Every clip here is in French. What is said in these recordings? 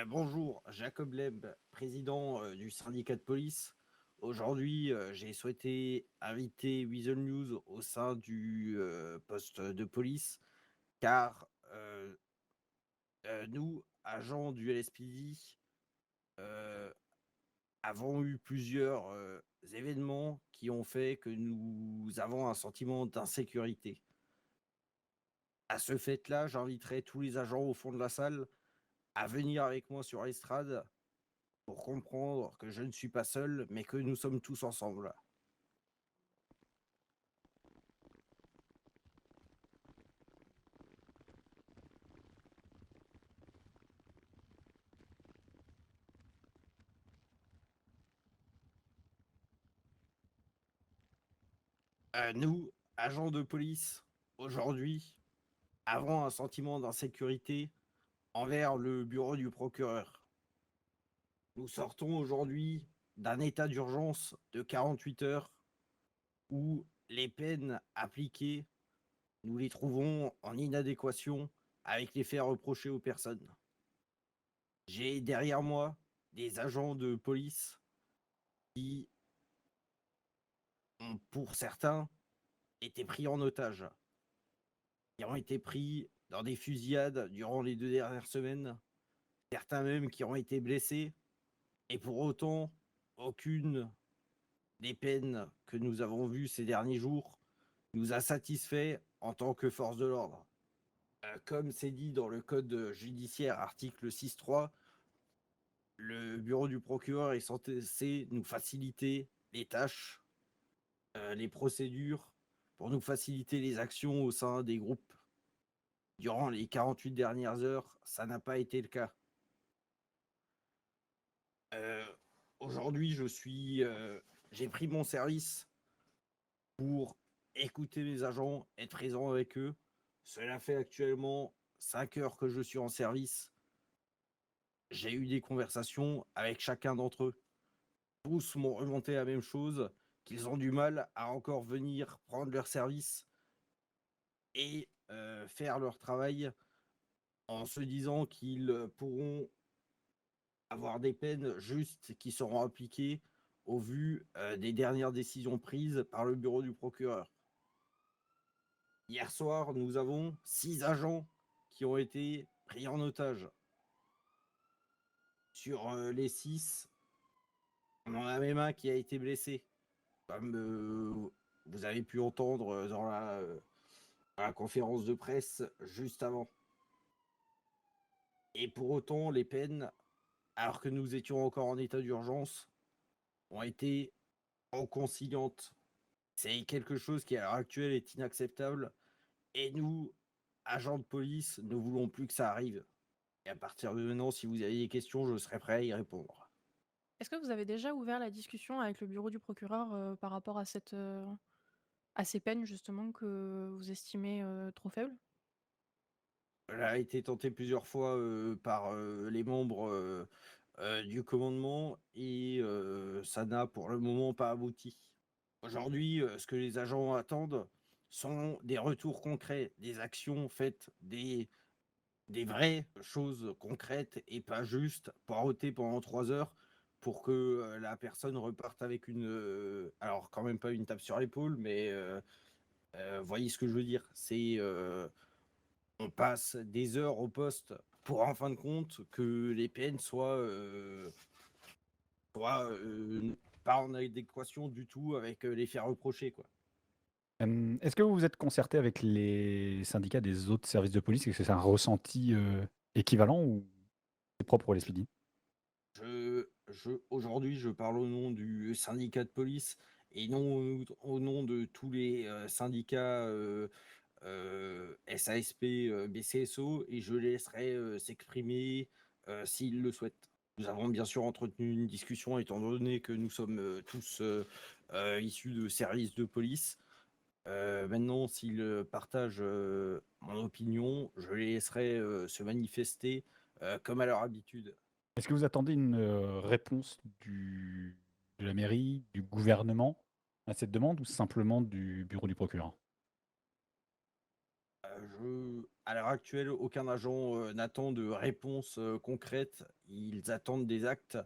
Bonjour, Jacob Leb, président du syndicat de police. Aujourd'hui, j'ai souhaité inviter Weasel News au sein du poste de police car nous, agents du LSPD, euh, avons eu plusieurs événements qui ont fait que nous avons un sentiment d'insécurité. À ce fait-là, j'inviterai tous les agents au fond de la salle à venir avec moi sur l'estrade pour comprendre que je ne suis pas seul, mais que nous sommes tous ensemble. Nous, agents de police, aujourd'hui, avons un sentiment d'insécurité envers le bureau du procureur. Nous sortons aujourd'hui d'un état d'urgence de 48 heures où les peines appliquées, nous les trouvons en inadéquation avec les faits reprochés aux personnes. J'ai derrière moi des agents de police qui ont, pour certains, été pris en otage, qui ont été pris dans des fusillades durant les 2 dernières semaines, certains même qui ont été blessés, et pour autant, aucune des peines que nous avons vues ces derniers jours nous a satisfait en tant que force de l'ordre. Comme c'est dit dans le code judiciaire, article 6.3, le bureau du procureur est censé nous faciliter les tâches, les procédures, pour nous faciliter les actions au sein des groupes. Durant les 48 dernières heures, ça n'a pas été le cas. Euh, Aujourd'hui, j'ai pris mon service pour écouter mes agents, être présent avec eux. Cela fait actuellement 5 heures que je suis en service. J'ai eu des conversations avec chacun d'entre eux. Tous m'ont remonté la même chose, qu'ils ont du mal à encore venir prendre leur service et faire leur travail en se disant qu'ils pourront avoir des peines justes qui seront appliquées au vu des dernières décisions prises par le bureau du procureur. Hier soir, nous avons 6 agents qui ont été pris en otage. Sur les 6, on en a même un qui a été blessé, comme vous avez pu entendre dans la conférence de presse juste avant. Et pour autant, les peines, alors que nous étions encore en état d'urgence, ont été conciliantes. C'est quelque chose qui, à l'heure actuelle, est inacceptable. Et nous, agents de police, ne voulons plus que ça arrive. Et à partir de maintenant, si vous avez des questions, je serai prêt à y répondre. Est-ce que vous avez déjà ouvert la discussion avec le bureau du procureur, par rapport à ces peines justement que vous estimez, trop faibles? Elle a été tentée plusieurs fois par les membres du commandement et ça n'a pour le moment pas abouti. Aujourd'hui, ce que les agents attendent sont des retours concrets, des actions faites, des vraies choses concrètes et pas juste poireauter pendant 3 heures pour que la personne reparte avec alors quand même pas une tape sur l'épaule, mais voyez ce que je veux dire. On passe des heures au poste pour en fin de compte que les peines soient pas en adéquation du tout avec les faits reprochés, quoi. Est-ce que vous vous êtes concerté avec les syndicats des autres services de police? Est-ce que c'est un ressenti, équivalent ou c'est propre au LSPD? Aujourd'hui, je parle au nom du syndicat de police et non au nom de tous les syndicats SASP, BCSO, et je laisserai s'exprimer s'ils le souhaitent. Nous avons bien sûr entretenu une discussion étant donné que nous sommes tous issus de services de police. Maintenant, s'ils partagent mon opinion, je les laisserai se manifester comme à leur habitude. Est-ce que vous attendez une, réponse de la mairie, du gouvernement à cette demande ou simplement du bureau du procureur? À l'heure actuelle, aucun agent n'attend de réponse concrète. Ils attendent des actes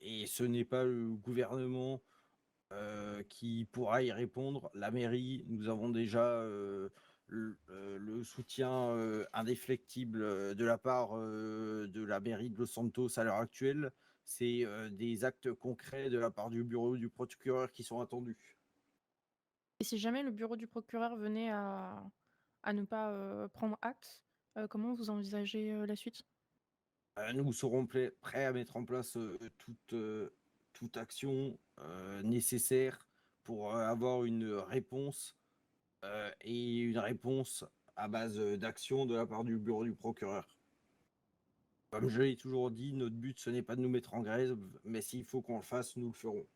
et ce n'est pas le gouvernement qui pourra y répondre. La mairie, nous avons déjà le soutien indéflectible de la part de la mairie de Los Santos à l'heure actuelle. C'est des actes concrets de la part du bureau du procureur qui sont attendus. Et si jamais le bureau du procureur venait à ne pas prendre acte, comment vous envisagez la suite? Nous serons prêts à mettre en place toute action nécessaire pour avoir une réponse et une réponse à base d'action de la part du bureau du procureur. Comme je l'ai toujours dit, notre but ce n'est pas de nous mettre en grève, mais s'il faut qu'on le fasse, nous le ferons.